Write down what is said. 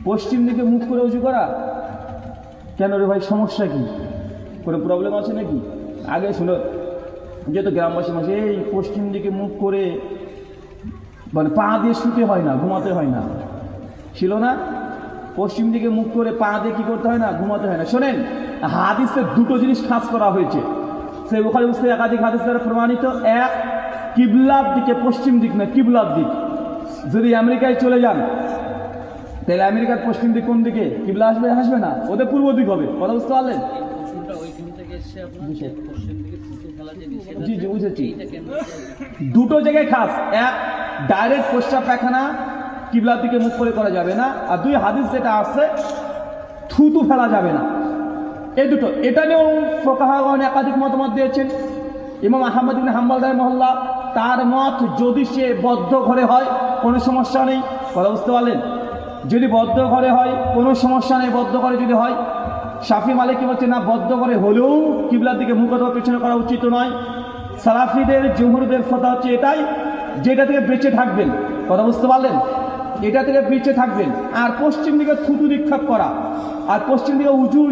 পশ্চিম দিকে মুখ করে উঁচু করা কেন রে ভাই, সমস্যা কি? কোনো প্রবলেম আছে নাকি? আগে শুনো, যেহেতু গ্রামবাসী মাসে এই পশ্চিম দিকে মুখ করে মানে পা দিয়ে শুতে হয় না, ঘুমাতে হয় না, ছিল না? পশ্চিম দিকে মুখ করে পা দিয়ে কি করতে হয় না, ঘুমাতে হয় না। শোনেন, হাদিসে দুটো জিনিস খাস করা হয়েছে, সে বুখারী মুসলিম একাধিক হাদিস দ্বারা প্রমাণিত। এক, কিবলার দিকে, পশ্চিম দিক না, কিবলার দিক। যদি আমেরিকায় চলে যান তাহলে আমেরিকার পশ্চিম দিক কোন দিকে? কিবলা আসবে, আসবে না, ওদের পূর্ব দিক হবে। কথা বুঝতে পারলেন? জি জি, বুঝেছি। দুটো জায়গায় খাস, এক, ডাইরেক্ট প্রস্রাব পায়খানা কিবলার দিকে মুখ করে করা যাবে না, আর দুই, হাদিস যেটা আছে থুতু ফেলা যাবে না। এই দুটো, এটা নিয়েও ফুকাহাগণ একাধিক মতামত দিয়েছেন। ইমাম আহমদ ইবনে হাম্বল রাহিমাহুল্লাহ, তার মত যদি সে বদ্ধ ঘরে হয় কোনো সমস্যা নেই। কথা বুঝতে পারলেন? যদি বদ্ধ ঘরে হয় কোনো সমস্যা নেই, বদ্ধ ঘরে যদি হয়। শাফি মালিকি বলছে না, বদ্ধ ঘরে হলেও কিবলার দিকে মুখ অথবা পেছনে করা উচিত নয়। সালাফিদের, জুমহুরদের কথা হচ্ছে এটাই, যেটা থেকে বেঁচে থাকবেন। কথা বুঝতে পারলেন? এটা থেকে বেঁচে থাকবেন। আর পশ্চিম দিকে থুতু নিক্ষেপ করা, আর পশ্চিম দিকে অজুর